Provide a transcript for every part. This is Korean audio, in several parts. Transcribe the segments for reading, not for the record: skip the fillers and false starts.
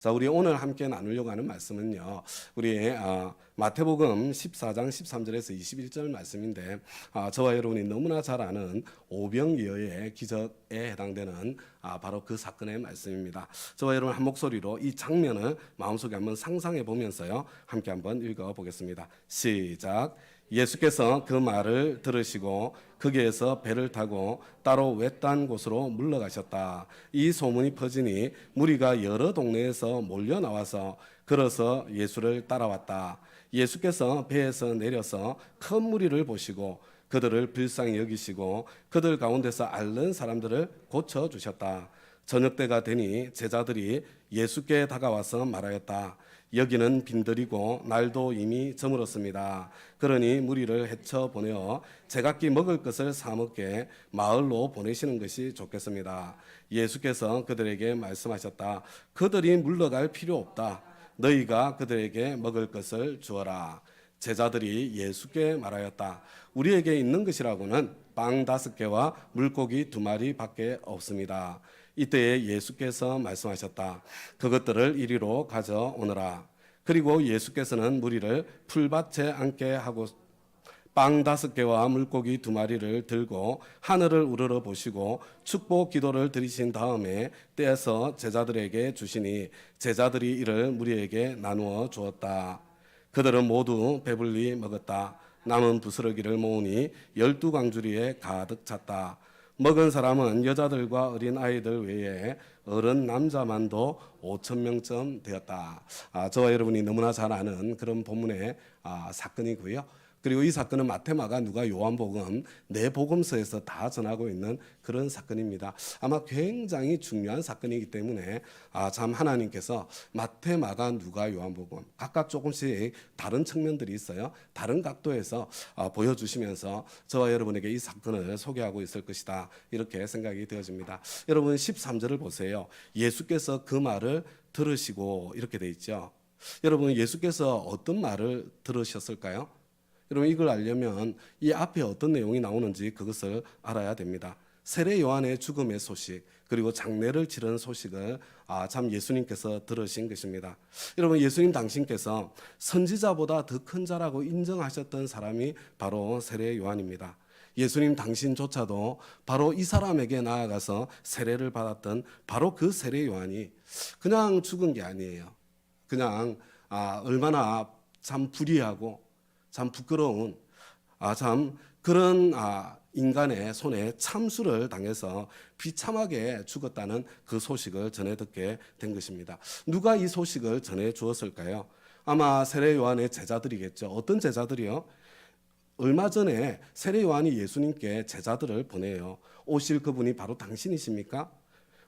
자, 우리 오늘 함께 나누려고 하는 말씀은요. 우리 마태복음 14장 13절에서 21절 말씀인데 저와 여러분이 너무나 잘 아는 오병이어의 기적에 해당되는 바로 그 사건의 말씀입니다. 저와 여러분 한 목소리로 이 장면을 마음속에 한번 상상해 보면서요. 함께 한번 읽어 보겠습니다. 시작. 예수께서 그 말을 들으시고 거기에서 배를 타고 따로 외딴 곳으로 물러가셨다. 이 소문이 퍼지니 무리가 여러 동네에서 몰려 나와서 걸어서 예수를 따라왔다. 예수께서 배에서 내려서 큰 무리를 보시고 그들을 불쌍히 여기시고 그들 가운데서 앓는 사람들을 고쳐주셨다. 저녁 때가 되니 제자들이 예수께 다가와서 말하였다. 여기는 빈들이고 날도 이미 저물었습니다. 그러니 무리를 헤쳐 보내어 제각기 먹을 것을 사 먹게 마을로 보내시는 것이 좋겠습니다. 예수께서 그들에게 말씀하셨다. 그들이 물러갈 필요 없다. 너희가 그들에게 먹을 것을 주어라. 제자들이 예수께 말하였다. 우리에게 있는 것이라고는 빵 5개와 물고기 2마리밖에 없습니다. 이때에 예수께서 말씀하셨다. 그것들을 이리로 가져오너라. 그리고 예수께서는 무리를 풀밭에 앉게 하고 빵 5개와 물고기 2마리를 들고 하늘을 우러러 보시고 축복 기도를 드리신 다음에 떼어서 제자들에게 주시니 제자들이 이를 무리에게 나누어 주었다. 그들은 모두 배불리 먹었다. 남은 부스러기를 모으니 12광주리에 가득 찼다. 먹은 사람은 여자들과 어린 아이들 외에 어른 남자만도 5,000명쯤 되었다. 저와 여러분이 너무나 잘 아는 그런 본문의 사건이고요. 그리고 이 사건은 마태, 마가, 누가, 요한복음 네 복음서에서 다 전하고 있는 그런 사건입니다. 아마 굉장히 중요한 사건이기 때문에 참 하나님께서 마태, 마가, 누가, 요한복음 각각 조금씩 다른 측면들이 있어요. 다른 각도에서 보여주시면서 저와 여러분에게 이 사건을 소개하고 있을 것이다. 이렇게 생각이 되어집니다. 여러분 13절을 보세요. 예수께서 그 말을 들으시고 이렇게 돼 있죠. 여러분 예수께서 어떤 말을 들으셨을까요? 여러분 이걸 알려면 이 앞에 어떤 내용이 나오는지 그것을 알아야 됩니다. 세례 요한의 죽음의 소식 그리고 장례를 치른 소식을 참 예수님께서 들으신 것입니다. 여러분 예수님 당신께서 선지자보다 더 큰 자라고 인정하셨던 사람이 바로 세례 요한입니다. 예수님 당신조차도 바로 이 사람에게 나아가서 세례를 받았던 바로 그 세례 요한이 그냥 죽은 게 아니에요. 그냥 얼마나 참 불의하고 참 부끄러운 참 그런 인간의 손에 참수를 당해서 비참하게 죽었다는 그 소식을 전해 듣게 된 것입니다. 누가 이 소식을 전해 주었을까요? 아마 세례 요한의 제자들이겠죠. 어떤 제자들이요? 얼마 전에 세례 요한이 예수님께 제자들을 보내요. 오실 그분이 바로 당신이십니까?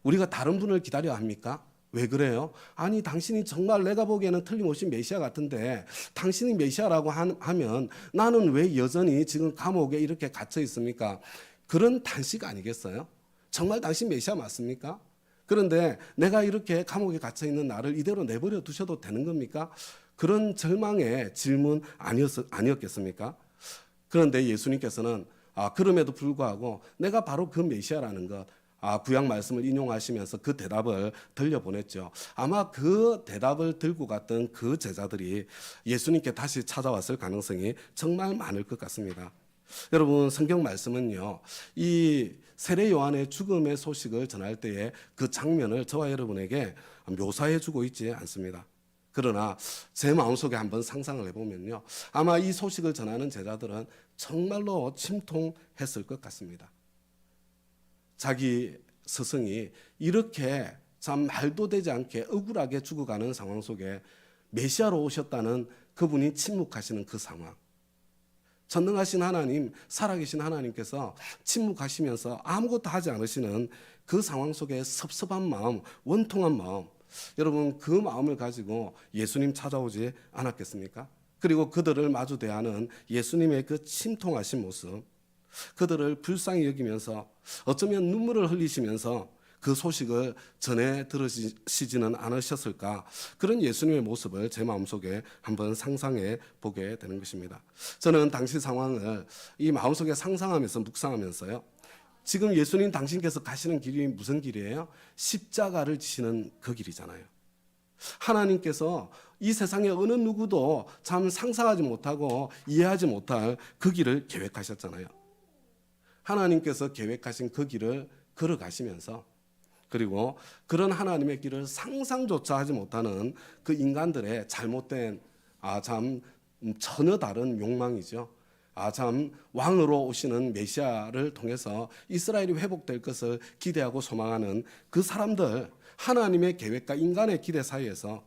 우리가 다른 분을 기다려야 합니까? 왜 그래요? 아니 당신이 정말 내가 보기에는 틀림없이 메시아 같은데 당신이 메시아라고 하면 나는 왜 여전히 지금 감옥에 이렇게 갇혀 있습니까? 그런 단식 아니겠어요? 정말 당신 메시아 맞습니까? 그런데 내가 이렇게 감옥에 갇혀 있는 나를 이대로 내버려 두셔도 되는 겁니까? 그런 절망의 질문 아니었겠습니까? 그런데 예수님께서는 그럼에도 불구하고 내가 바로 그 메시아라는 것 구약 말씀을 인용하시면서 그 대답을 들려보냈죠. 아마 그 대답을 들고 갔던 그 제자들이 예수님께 다시 찾아왔을 가능성이 정말 많을 것 같습니다. 여러분 성경 말씀은요. 이 세례 요한의 죽음의 소식을 전할 때에 그 장면을 저와 여러분에게 묘사해 주고 있지 않습니다. 그러나 제 마음속에 한번 상상을 해보면요. 아마 이 소식을 전하는 제자들은 정말로 침통했을 것 같습니다. 자기 스승이 이렇게 참 말도 되지 않게 억울하게 죽어가는 상황 속에 메시아로 오셨다는 그분이 침묵하시는 그 상황. 전능하신 하나님, 살아계신 하나님께서 침묵하시면서 아무것도 하지 않으시는 그 상황 속에 섭섭한 마음, 원통한 마음. 여러분 그 마음을 가지고 예수님 찾아오지 않았겠습니까? 그리고 그들을 마주 대하는 예수님의 그 침통하신 모습. 그들을 불쌍히 여기면서 어쩌면 눈물을 흘리시면서 그 소식을 전해 들으시지는 않으셨을까. 그런 예수님의 모습을 제 마음속에 한번 상상해 보게 되는 것입니다. 저는 당시 상황을 이 마음속에 상상하면서 묵상하면서요. 지금 예수님 당신께서 가시는 길이 무슨 길이에요? 십자가를 지시는 그 길이잖아요. 하나님께서 이 세상에 어느 누구도 참 상상하지 못하고 이해하지 못할 그 길을 계획하셨잖아요. 하나님께서 계획하신 그 길을 걸어가시면서, 그리고 그런 하나님의 길을 상상조차 하지 못하는 그 인간들의 잘못된 참 전혀 다른 욕망이죠. 참 왕으로 오시는 메시아를 통해서 이스라엘이 회복될 것을 기대하고 소망하는 그 사람들, 하나님의 계획과 인간의 기대 사이에서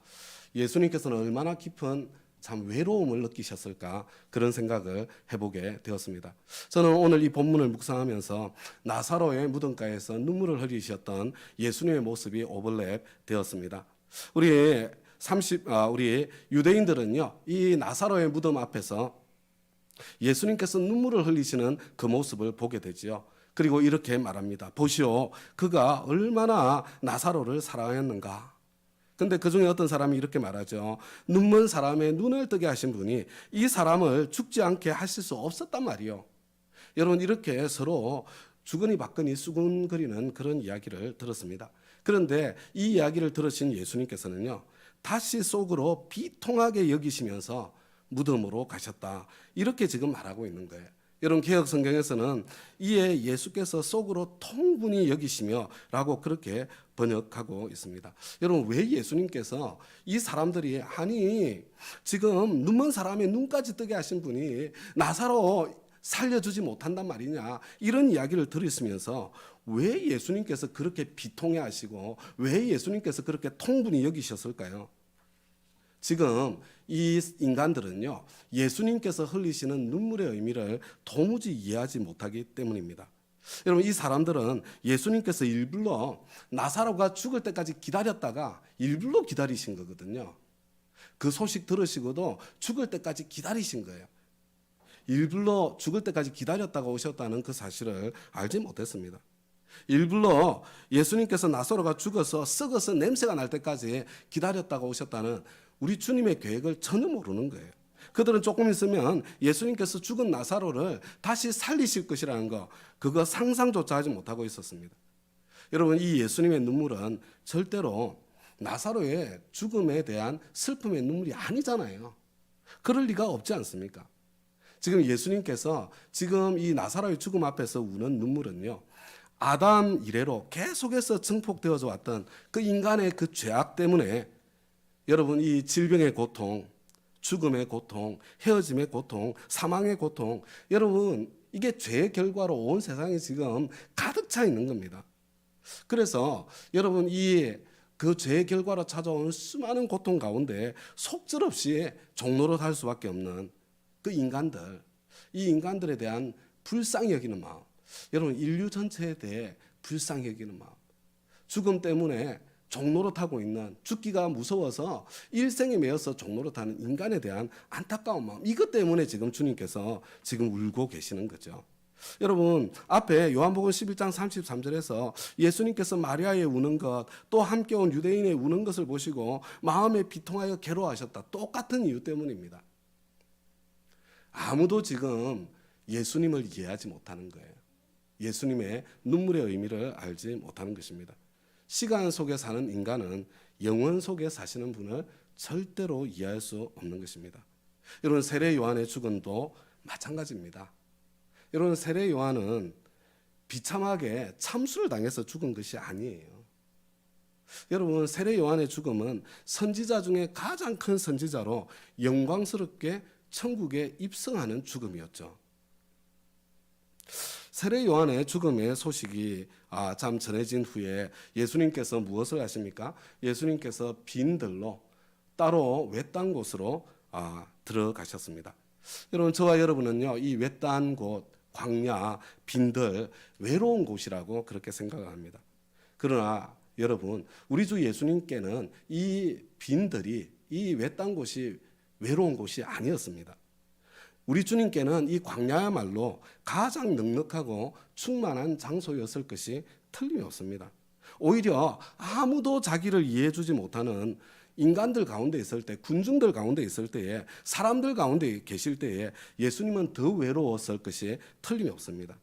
예수님께서는 얼마나 깊은 참 외로움을 느끼셨을까, 그런 생각을 해보게 되었습니다. 저는 오늘 이 본문을 묵상하면서 나사로의 무덤가에서 눈물을 흘리셨던 예수님의 모습이 오버랩 되었습니다. 우리 유대인들은요, 이 나사로의 무덤 앞에서 예수님께서 눈물을 흘리시는 그 모습을 보게 되지요. 그리고 이렇게 말합니다. 보시오, 그가 얼마나 나사로를 사랑했는가. 근데 그 중에 어떤 사람이 이렇게 말하죠. 눈먼 사람의 눈을 뜨게 하신 분이 이 사람을 죽지 않게 하실 수 없었단 말이요. 여러분, 이렇게 서로 주거니 받거니 수군거리는 그런 이야기를 들었습니다. 그런데 이 이야기를 들으신 예수님께서는요, 다시 속으로 비통하게 여기시면서 무덤으로 가셨다, 이렇게 지금 말하고 있는 거예요. 여러분, 개혁 성경에서는 이에 예수께서 속으로 통분히 여기시며 라고 그렇게 번역하고 있습니다. 여러분, 왜 예수님께서 이 사람들이 지금 눈먼 사람의 눈까지 뜨게 하신 분이 나사로 살려주지 못한단 말이냐, 이런 이야기를 들으시면서 왜 예수님께서 그렇게 비통해 하시고 왜 예수님께서 그렇게 통분히 여기셨을까요? 지금 이 인간들은요, 예수님께서 흘리시는 눈물의 의미를 도무지 이해하지 못하기 때문입니다. 여러분, 이 사람들은 예수님께서 일부러 나사로가 죽을 때까지 기다렸다가 일부러 기다리신 거거든요. 그 소식 들으시고도 죽을 때까지 기다리신 거예요. 일부러 죽을 때까지 기다렸다가 오셨다는 그 사실을 알지 못했습니다. 일부러 예수님께서 나사로가 죽어서 썩어서 냄새가 날 때까지 기다렸다가 오셨다는 우리 주님의 계획을 전혀 모르는 거예요. 그들은 조금 있으면 예수님께서 죽은 나사로를 다시 살리실 것이라는 거, 그거 상상조차 하지 못하고 있었습니다. 여러분, 이 예수님의 눈물은 절대로 나사로의 죽음에 대한 슬픔의 눈물이 아니잖아요. 그럴 리가 없지 않습니까? 지금 예수님께서 지금 이 나사로의 죽음 앞에서 우는 눈물은요, 아담 이래로 계속해서 증폭되어져 왔던 그 인간의 그 죄악 때문에 여러분, 이 질병의 고통, 죽음의 고통, 헤어짐의 고통, 사망의 고통, 여러분, 이게 죄의 결과로 온 세상에 지금 가득 차 있는 겁니다. 그래서 여러분, 그 죄의 결과로 찾아오는 수많은 고통 가운데 속절없이 종노릇할 수밖에 없는 그 인간들, 이 인간들에 대한 불쌍히 여기는 마음, 여러분, 인류 전체에 대해 불쌍히 여기는 마음, 죽음 때문에 종노릇하고 있는, 죽기가 무서워서 일생에 매여서 종노릇하는 인간에 대한 안타까운 마음, 이것 때문에 지금 주님께서 지금 울고 계시는 거죠. 여러분, 앞에 요한복음 11장 33절에서 예수님께서 마리아의 우는 것, 또 함께 온 유대인의 우는 것을 보시고 마음에 비통하여 괴로워하셨다, 똑같은 이유 때문입니다. 아무도 지금 예수님을 이해하지 못하는 거예요. 예수님의 눈물의 의미를 알지 못하는 것입니다. 시간 속에 사는 인간은 영원 속에 사시는 분을 절대로 이해할 수 없는 것입니다. 여러분, 세례 요한의 죽음도 마찬가지입니다. 여러분, 세례 요한은 비참하게 참수를 당해서 죽은 것이 아니에요. 여러분, 세례 요한의 죽음은 선지자 중에 가장 큰 선지자로 영광스럽게 천국에 입성하는 죽음이었죠. 세례 요한의 죽음의 소식이 참 전해진 후에 예수님께서 무엇을 하십니까? 예수님께서 빈들로 따로 외딴 곳으로 들어가셨습니다. 여러분, 저와 여러분은요, 이 외딴 곳, 광야, 빈들, 외로운 곳이라고 그렇게 생각을 합니다. 그러나 여러분, 우리 주 예수님께는 이 빈들이, 이 외딴 곳이 외로운 곳이 아니었습니다. 우리 주님께는 이 광야야말로 가장 넉넉하고 충만한 장소였을 것이 틀림이 없습니다. 오히려 아무도 자기를 이해해 주지 못하는 인간들 가운데 있을 때, 군중들 가운데 있을 때에, 사람들 가운데 계실 때에 예수님은 더 외로웠을 것이 틀림이 없습니다.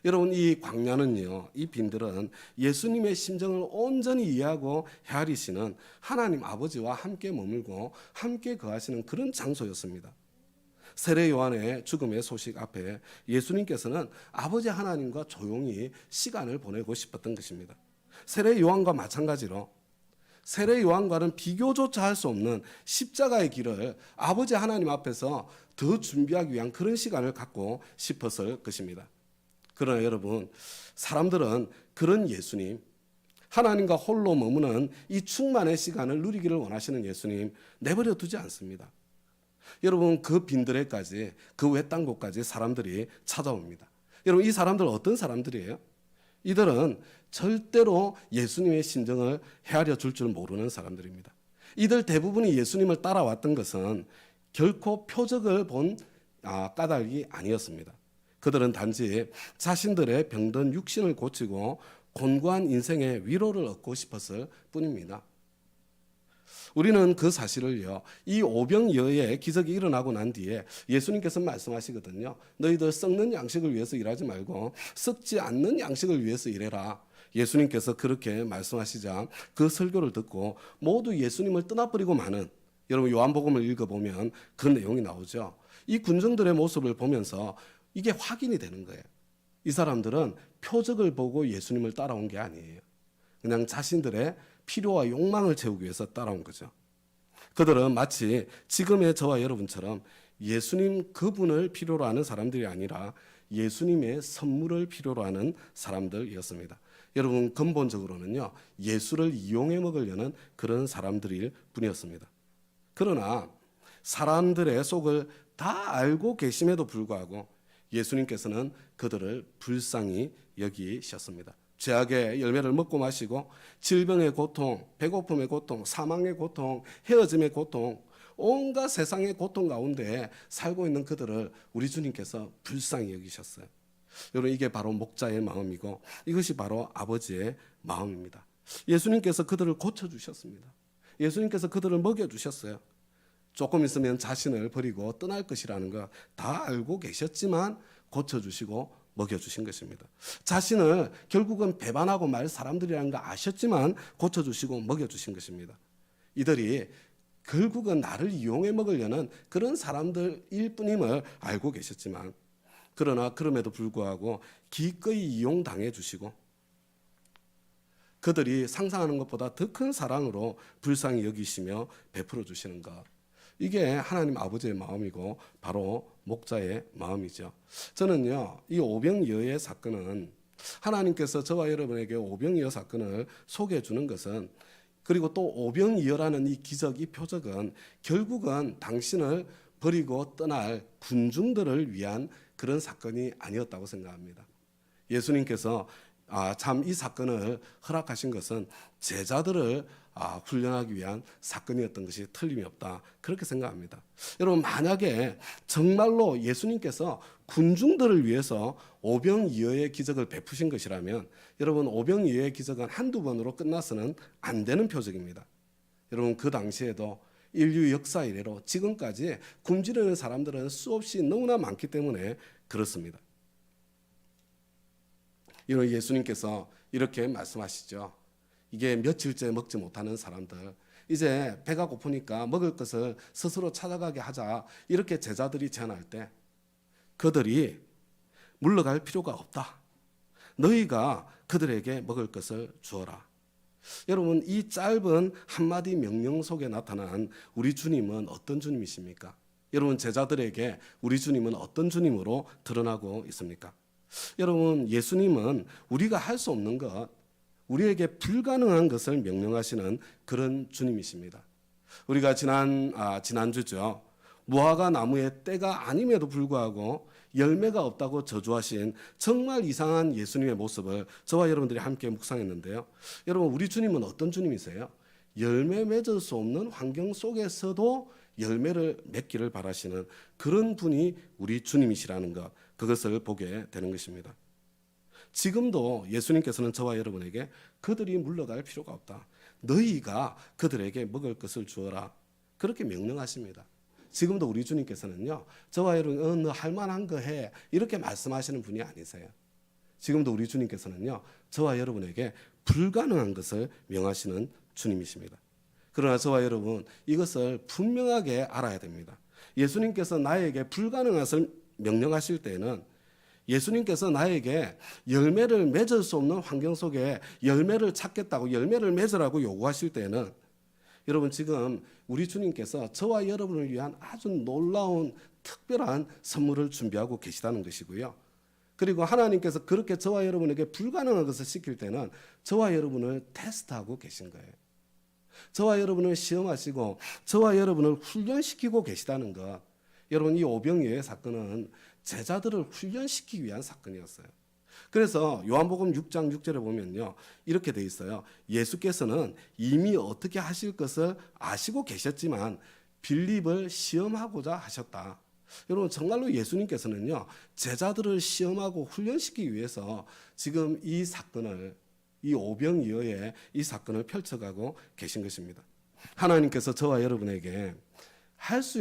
여러분 이 광야는요, 이 빈들은 예수님의 심정을 온전히 이해하고 헤아리시는 하나님 아버지와 함께 머물고 함께 거하시는 그런 장소였습니다. 세례 요한의 죽음의 소식 앞에 예수님께서는 아버지 하나님과 조용히 시간을 보내고 싶었던 것입니다. 세례 요한과 마찬가지로 세례 요한과는 비교조차 할 수 없는 십자가의 길을 아버지 하나님 앞에서 더 준비하기 위한 그런 시간을 갖고 싶었을 것입니다. 그러나 여러분, 사람들은 그런 예수님, 하나님과 홀로 머무는 이 충만의 시간을 누리기를 원하시는 예수님 내버려 두지 않습니다. 여러분, 그 빈들에까지, 그 외딴 곳까지 사람들이 찾아옵니다. 여러분, 이 사람들 어떤 사람들이에요? 이들은 절대로 예수님의 심정을 헤아려 줄 줄 모르는 사람들입니다. 이들 대부분이 예수님을 따라왔던 것은 결코 표적을 본 까닭이 아니었습니다. 그들은 단지 자신들의 병든 육신을 고치고 곤고한 인생의 위로를 얻고 싶었을 뿐입니다. 우리는 그 사실을요, 이 오병이어의 기적이 일어나고 난 뒤에 예수님께서 말씀하시거든요. 너희들 썩는 양식을 위해서 일하지 말고 썩지 않는 양식을 위해서 일해라. 예수님께서 그렇게 말씀하시자 그 설교를 듣고 모두 예수님을 떠나버리고 마는, 여러분 요한복음을 읽어보면 그 내용이 나오죠. 이 군중들의 모습을 보면서 이게 확인이 되는 거예요. 이 사람들은 표적을 보고 예수님을 따라온 게 아니에요. 그냥 자신들의 필요와 욕망을 채우기 위해서 따라온 거죠. 그들은 마치 지금의 저와 여러분처럼 예수님 그분을 필요로 하는 사람들이 아니라 예수님의 선물을 필요로 하는 사람들이었습니다. 여러분, 근본적으로는요, 예수를 이용해 먹으려는 그런 사람들일 뿐이었습니다. 그러나 사람들의 속을 다 알고 계심에도 불구하고 예수님께서는 그들을 불쌍히 여기셨습니다. 죄악의 열매를 먹고 마시고 질병의 고통, 배고픔의 고통, 사망의 고통, 헤어짐의 고통, 온갖 세상의 고통 가운데 살고 있는 그들을 우리 주님께서 불쌍히 여기셨어요. 여러분, 이게 바로 목자의 마음이고 이것이 바로 아버지의 마음입니다. 예수님께서 그들을 고쳐주셨습니다. 예수님께서 그들을 먹여주셨어요. 조금 있으면 자신을 버리고 떠날 것이라는 거 다 알고 계셨지만 고쳐주시고 먹여주신 것입니다. 자신을 결국은 배반하고 말 사람들이라는 거 아셨지만 고쳐주시고 먹여주신 것입니다. 이들이 결국은 나를 이용해 먹으려는 그런 사람들일 뿐임을 알고 계셨지만, 그러나 그럼에도 불구하고 기꺼이 이용당해 주시고 그들이 상상하는 것보다 더 큰 사랑으로 불쌍히 여기시며 베풀어 주시는 것, 이게 하나님 아버지의 마음이고 바로 목자의 마음이죠. 저는요, 이 오병이어의 사건은 하나님께서 저와 여러분에게 오병이어 사건을 소개해 주는 것은, 그리고 또 오병이어라는 이 기적, 이 표적은 결국은 당신을 버리고 떠날 군중들을 위한 그런 사건이 아니었다고 생각합니다. 예수님께서 참 이 사건을 허락하신 것은 제자들을 훈련하기 위한 사건이었던 것이 틀림이 없다, 그렇게 생각합니다. 여러분, 만약에 정말로 예수님께서 군중들을 위해서 오병이어의 기적을 베푸신 것이라면 여러분, 오병이어의 기적은 한두 번으로 끝나서는 안 되는 표적입니다. 여러분, 그 당시에도 인류 역사 이래로 지금까지 굶주리는 사람들은 수없이 너무나 많기 때문에 그렇습니다. 이런 예수님께서 이렇게 말씀하시죠. 이게 며칠째 먹지 못하는 사람들, 이제 배가 고프니까 먹을 것을 스스로 찾아가게 하자, 이렇게 제자들이 제안할 때 그들이 물러갈 필요가 없다. 너희가 그들에게 먹을 것을 주어라. 여러분, 이 짧은 한마디 명령 속에 나타난 우리 주님은 어떤 주님이십니까? 여러분, 제자들에게 우리 주님은 어떤 주님으로 드러나고 있습니까? 여러분, 예수님은 우리가 할 수 없는 것, 우리에게 불가능한 것을 명령하시는 그런 주님이십니다. 우리가 지난주죠, 무화과 나무의 때가 아님에도 불구하고 열매가 없다고 저주하신 정말 이상한 예수님의 모습을 저와 여러분들이 함께 묵상했는데요. 여러분, 우리 주님은 어떤 주님이세요? 열매 맺을 수 없는 환경 속에서도 열매를 맺기를 바라시는 그런 분이 우리 주님이시라는 것, 그것을 보게 되는 것입니다. 지금도 예수님께서는 저와 여러분에게 그들이 물러갈 필요가 없다, 너희가 그들에게 먹을 것을 주어라, 그렇게 명령하십니다. 지금도 우리 주님께서는요, 저와 여러분, 너 할 만한 거 해, 이렇게 말씀하시는 분이 아니세요. 지금도 우리 주님께서는요, 저와 여러분에게 불가능한 것을 명하시는 주님이십니다. 그러나 저와 여러분, 이것을 분명하게 알아야 됩니다. 예수님께서 나에게 불가능한 것을 명령하실 때에는, 예수님께서 나에게 열매를 맺을 수 없는 환경 속에 열매를 찾겠다고, 열매를 맺으라고 요구하실 때에는, 여러분, 지금 우리 주님께서 저와 여러분을 위한 아주 놀라운 특별한 선물을 준비하고 계시다는 것이고요. 그리고 하나님께서 그렇게 저와 여러분에게 불가능한 것을 시킬 때는 저와 여러분을 테스트하고 계신 거예요. 저와 여러분을 시험하시고 저와 여러분을 훈련시키고 계시다는 것. 여러분, 이 오병이어의 사건은 제자들을 훈련시키기 위한 사건이었어요. 그래서 요한복음 6장 6절에 보면요, 이렇게 돼 있어요. 예수께서는 이미 어떻게 하실 것을 아시고 계셨지만 빌립을 시험하고자 하셨다. 여러분, 정말로 예수님께서는요, 제자들을 시험하고 훈련시키기 위해서 지금 이 사건을, 이 오병이어의 이 사건을 펼쳐가고 계신 것입니다. 하나님께서 저와 여러분에게 할 수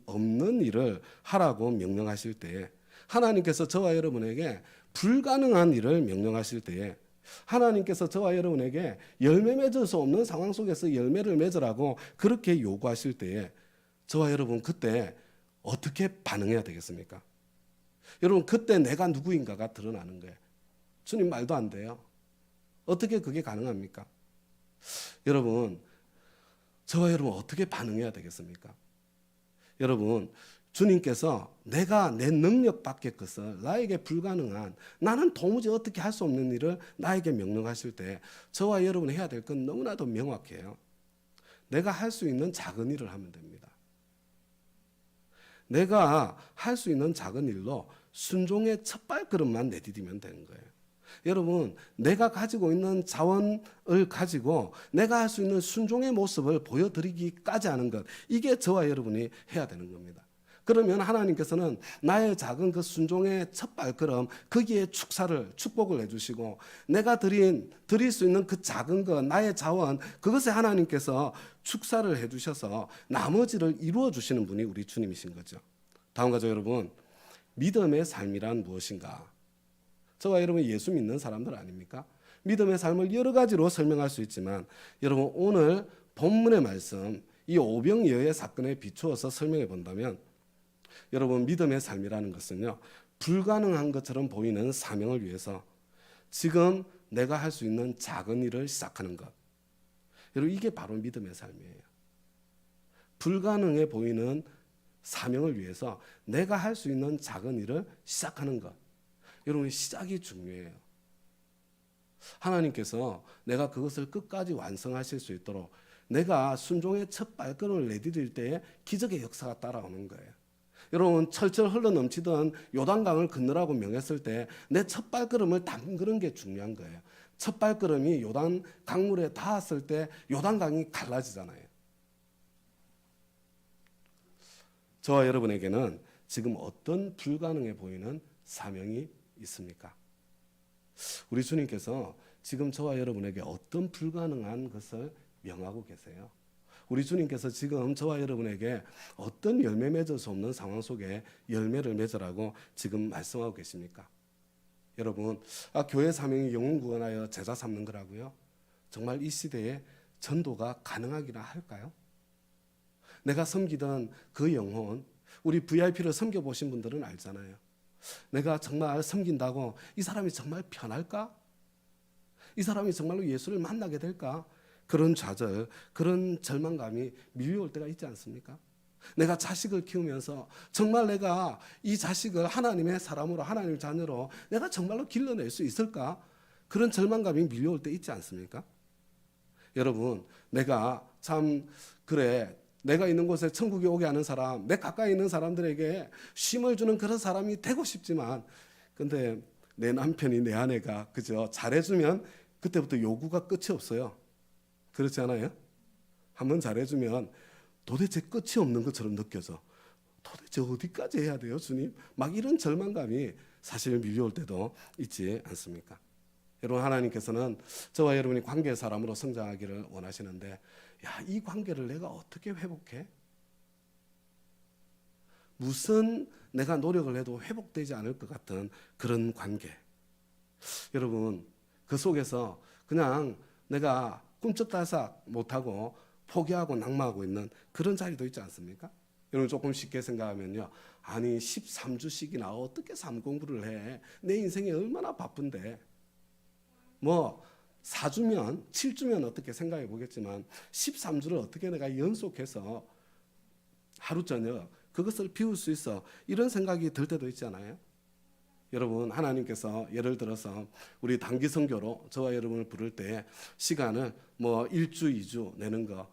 없는 일을 하라고 명령하실 때에, 하나님께서 저와 여러분에게 불가능한 일을 명령하실 때에, 하나님께서 저와 여러분에게 열매 맺을 수 없는 상황 속에서 열매를 맺으라고 그렇게 요구하실 때에, 저와 여러분 그때 어떻게 반응해야 되겠습니까? 여러분, 그때 내가 누구인가가 드러나는 거예요. 주님, 말도 안 돼요. 어떻게 그게 가능합니까? 여러분, 저와 여러분 어떻게 반응해야 되겠습니까? 여러분, 주님께서 내가 내 능력 밖의 것을, 나에게 불가능한, 나는 도무지 어떻게 할 수 없는 일을 나에게 명령하실 때 저와 여러분이 해야 될 건 너무나도 명확해요. 내가 할 수 있는 작은 일을 하면 됩니다. 내가 할 수 있는 작은 일로 순종의 첫 발걸음만 내디디면 되는 거예요. 여러분, 내가 가지고 있는 자원을 가지고 내가 할 수 있는 순종의 모습을 보여드리기까지 하는 것, 이게 저와 여러분이 해야 되는 겁니다. 그러면 하나님께서는 나의 작은 그 순종의 첫 발걸음, 거기에 축복을 해주시고, 내가 드릴 수 있는 그 작은 것, 나의 자원, 그것에 하나님께서 축사를 해주셔서 나머지를 이루어 주시는 분이 우리 주님이신 거죠. 다음 가족 여러분, 믿음의 삶이란 무엇인가? 저와 여러분 예수 믿는 사람들 아닙니까? 믿음의 삶을 여러 가지로 설명할 수 있지만, 여러분 오늘 본문의 말씀, 이 오병이어의 사건에 비추어서 설명해 본다면, 여러분 믿음의 삶이라는 것은요, 불가능한 것처럼 보이는 사명을 위해서 지금 내가 할 수 있는 작은 일을 시작하는 것. 여러분, 이게 바로 믿음의 삶이에요. 불가능해 보이는 사명을 위해서 내가 할 수 있는 작은 일을 시작하는 것. 여러분, 시작이 중요해요. 하나님께서 내가 그것을 끝까지 완성하실 수 있도록 내가 순종의 첫 발걸음을 내디딜 때에 기적의 역사가 따라오는 거예요. 여러분, 철철 흘러넘치던 요단강을 건너라고 명했을 때 내 첫 발걸음을 담그는 게 중요한 거예요. 첫 발걸음이 요단 강물에 닿았을 때 요단강이 갈라지잖아요. 저와 여러분에게는 지금 어떤 불가능해 보이는 사명이 있습니까? 우리 주님께서 지금 저와 여러분에게 어떤 불가능한 것을 명하고 계세요? 우리 주님께서 지금 저와 여러분에게 어떤 열매 맺을 수 없는 상황 속에 열매를 맺으라고 지금 말씀하고 계십니까? 여러분, 교회 사명이 영혼 구원하여 제자 삼는 거라고요? 정말 이 시대에 전도가 가능하기나 할까요? 내가 섬기던 그 영혼, 우리 VIP를 섬겨보신 분들은 알잖아요. 내가 정말 섬긴다고 이 사람이 정말 편할까? 이 사람이 정말로 예수를 만나게 될까? 그런 좌절, 그런 절망감이 밀려올 때가 있지 않습니까? 내가 자식을 키우면서 정말 내가 이 자식을 하나님의 사람으로, 하나님의 자녀로 내가 정말로 길러낼 수 있을까? 그런 절망감이 밀려올 때 있지 않습니까? 여러분, 내가 참 그래, 내가 있는 곳에 천국에 오게 하는 사람, 내 가까이 있는 사람들에게 쉼을 주는 그런 사람이 되고 싶지만, 근데 내 남편이, 내 아내가 그저 잘해주면 그때부터 요구가 끝이 없어요. 그렇지 않아요? 한번 잘해주면 도대체 끝이 없는 것처럼 느껴져. 도대체 어디까지 해야 돼요, 주님? 막 이런 절망감이 사실 밀려올 때도 있지 않습니까? 여러분, 하나님께서는 저와 여러분이 관계의 사람으로 성장하기를 원하시는데, 이 관계를 내가 어떻게 회복해? 무슨 내가 노력을 해도 회복되지 않을 것 같은 그런 관계. 여러분, 그 속에서 그냥 내가 꿈쩍달싹 못하고 포기하고 낙마하고 있는 그런 자리도 있지 않습니까? 여러분, 조금 쉽게 생각하면요, 아니 13주씩이나 어떻게 삶 공부를 해? 내 인생이 얼마나 바쁜데. 뭐 4주면 7주면 어떻게 생각해 보겠지만 13주를 어떻게 내가 연속해서 하루 저녁 그것을 비울 수 있어, 이런 생각이 들 때도 있잖아요. 여러분, 하나님께서 예를 들어서 우리 단기 선교로 저와 여러분을 부를 때 시간을 뭐 1주 2주 내는 거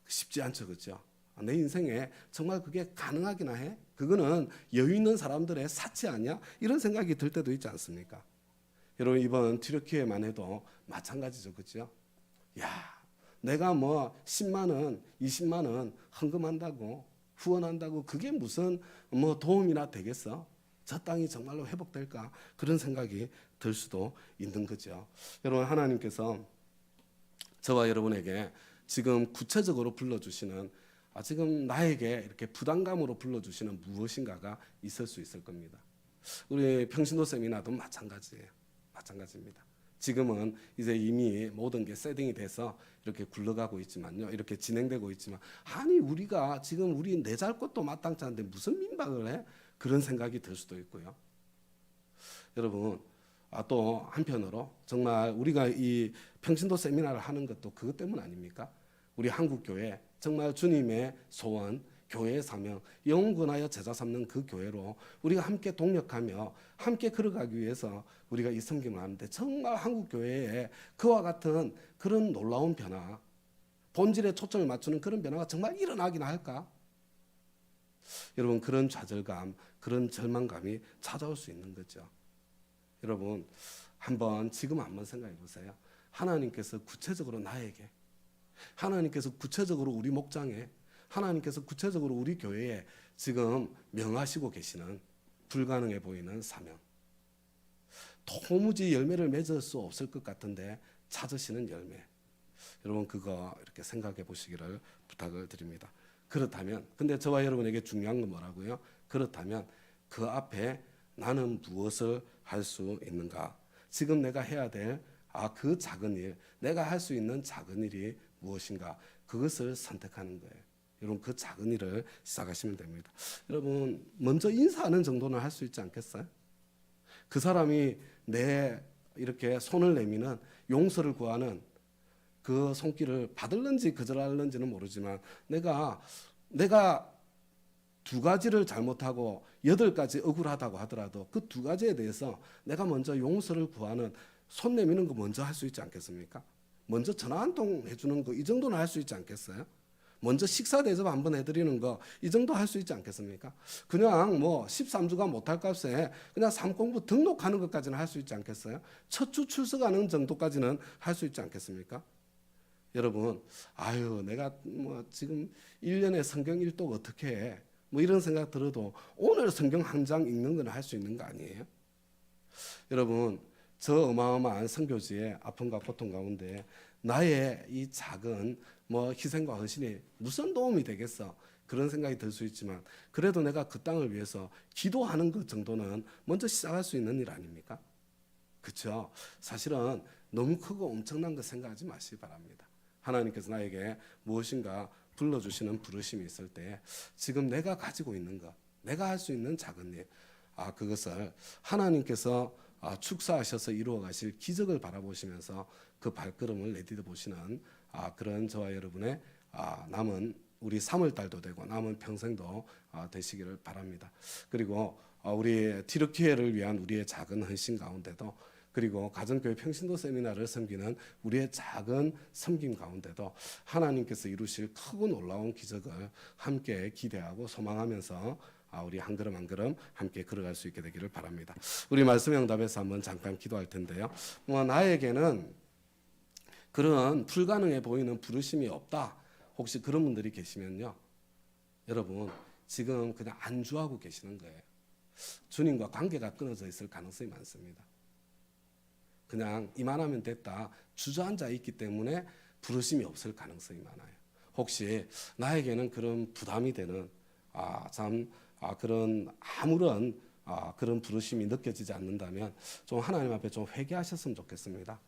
쉽지 않죠, 그렇죠? 내 인생에 정말 그게 가능하기나 해? 그거는 여유 있는 사람들의 사치 아니야? 이런 생각이 들 때도 있지 않습니까? 여러분, 이번 튀르키예만 해도 마찬가지죠, 그렇죠? 야, 내가 뭐 10만 원, 20만 원 헌금한다고, 후원한다고 그게 무슨 뭐 도움이나 되겠어? 저 땅이 정말로 회복될까? 그런 생각이 들 수도 있는 거죠. 여러분, 하나님께서 저와 여러분에게 지금 구체적으로 불러주시는, 지금 나에게 이렇게 부담감으로 불러주시는 무엇인가가 있을 수 있을 겁니다. 우리 평신도 세미나도 마찬가지입니다. 지금은 이제 이미 모든 게 세팅이 돼서 이렇게 굴러가고 있지만요, 이렇게 진행되고 있지만, 아니 우리가 지금 우리 내잘 것도 마땅치 않은데 무슨 민박을 해? 그런 생각이 들 수도 있고요. 여러분, 또 한편으로 정말 우리가 이 평신도 세미나를 하는 것도 그것 때문 아닙니까? 우리 한국교회 정말 주님의 소원, 교회의 사명, 영원권하여 제자 삼는 그 교회로 우리가 함께 동력하며 함께 걸어가기 위해서 우리가 이 섬김을 하는데, 정말 한국교회에 그와 같은 그런 놀라운 변화, 본질에 초점을 맞추는 그런 변화가 정말 일어나긴 할까? 여러분, 그런 좌절감, 그런 절망감이 찾아올 수 있는 거죠. 여러분, 지금 한번 생각해 보세요. 하나님께서 구체적으로 나에게, 하나님께서 구체적으로 우리 목장에, 하나님께서 구체적으로 우리 교회에 지금 명하시고 계시는 불가능해 보이는 사명, 도무지 열매를 맺을 수 없을 것 같은데 찾으시는 열매, 여러분 그거 이렇게 생각해 보시기를 부탁을 드립니다. 그렇다면, 근데 저와 여러분에게 중요한 건 뭐라고요? 그렇다면 그 앞에 나는 무엇을 할 수 있는가? 지금 내가 해야 될 그 작은 일, 내가 할 수 있는 작은 일이 무엇인가? 그것을 선택하는 거예요. 여러분, 그 작은 일을 시작하시면 됩니다. 여러분, 먼저 인사하는 정도는 할 수 있지 않겠어요? 그 사람이 내 이렇게 손을 내미는, 용서를 구하는 그 손길을 받을는지 거절할는지는 모르지만, 내가 2가지를 잘못하고 8가지 억울하다고 하더라도 그 2가지에 대해서 내가 먼저 용서를 구하는, 손 내미는 거 먼저 할 수 있지 않겠습니까? 먼저 전화 한 통 해주는 거, 이 정도는 할 수 있지 않겠어요? 먼저 식사 대접 한번 해드리는 거, 이 정도 할 수 있지 않겠습니까? 그냥 뭐 13주가 못할 값에 그냥 삶공부 등록하는 것까지는 할 수 있지 않겠어요? 첫 주 출석하는 정도까지는 할 수 있지 않겠습니까? 여러분, 내가 뭐 지금 1년에 성경 읽독 어떻게 해? 뭐 이런 생각 들어도 오늘 성경 한 장 읽는 건 할 수 있는 거 아니에요? 여러분, 저 어마어마한 선교지의 아픔과 고통 가운데 나의 이 작은 뭐 희생과 헌신이 무슨 도움이 되겠어? 그런 생각이 들 수 있지만, 그래도 내가 그 땅을 위해서 기도하는 것 정도는 먼저 시작할 수 있는 일 아닙니까? 그렇죠? 사실은 너무 크고 엄청난 거 생각하지 마시기 바랍니다. 하나님께서 나에게 무엇인가 불러주시는 부르심이 있을 때, 지금 내가 가지고 있는 것, 내가 할 수 있는 작은 일, 그것을 하나님께서 축사하셔서 이루어 가실 기적을 바라보시면서 그 발걸음을 내디뎌 보시는 그런 저와 여러분의 남은 우리 3월 달도 되고 남은 평생도 되시기를 바랍니다. 그리고 우리 튀르키예를 위한 우리의 작은 헌신 가운데도, 그리고 가정교회 평신도 세미나를 섬기는 우리의 작은 섬김 가운데도 하나님께서 이루실 크고 놀라운 기적을 함께 기대하고 소망하면서 우리 한 걸음 한 걸음 함께 걸어갈 수 있게 되기를 바랍니다. 우리 말씀 응답에서 한번 잠깐 기도할 텐데요. 나에게는 그런 불가능해 보이는 부르심이 없다, 혹시 그런 분들이 계시면요, 여러분 지금 그냥 안주하고 계시는 거예요. 주님과 관계가 끊어져 있을 가능성이 많습니다. 그냥 이만하면 됐다 주저앉아 있기 때문에 부르심이 없을 가능성이 많아요. 혹시 나에게는 그런 부담이 되는 그런 아무런 그런 부르심이 느껴지지 않는다면 좀 하나님 앞에 좀 회개하셨으면 좋겠습니다.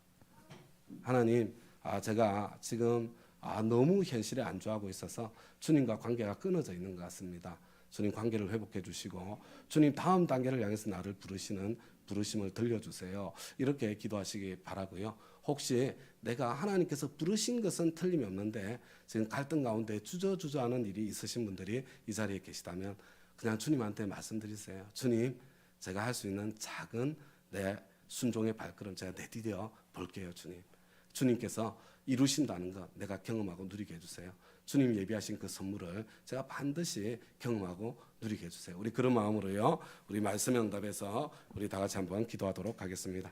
하나님, 제가 지금 너무 현실에 안주하고 있어서 주님과 관계가 끊어져 있는 것 같습니다. 주님 관계를 회복해 주시고 주님 다음 단계를 향해서 나를 부르시는 부르심을 들려주세요. 이렇게 기도하시기 바라고요. 혹시 내가 하나님께서 부르신 것은 틀림이 없는데 지금 갈등 가운데 주저주저하는 일이 있으신 분들이 이 자리에 계시다면 그냥 주님한테 말씀드리세요. 주님, 제가 할 수 있는 작은 내 순종의 발걸음 제가 내디뎌 볼게요. 주님. 주님께서 이루신다는 것 내가 경험하고 누리게 해주세요. 주님 예비하신 그 선물을 제가 반드시 경험하고 누리게 해주세요. 우리 그런 마음으로요. 우리 말씀 응답에서 우리 다 같이 한번 기도하도록 하겠습니다.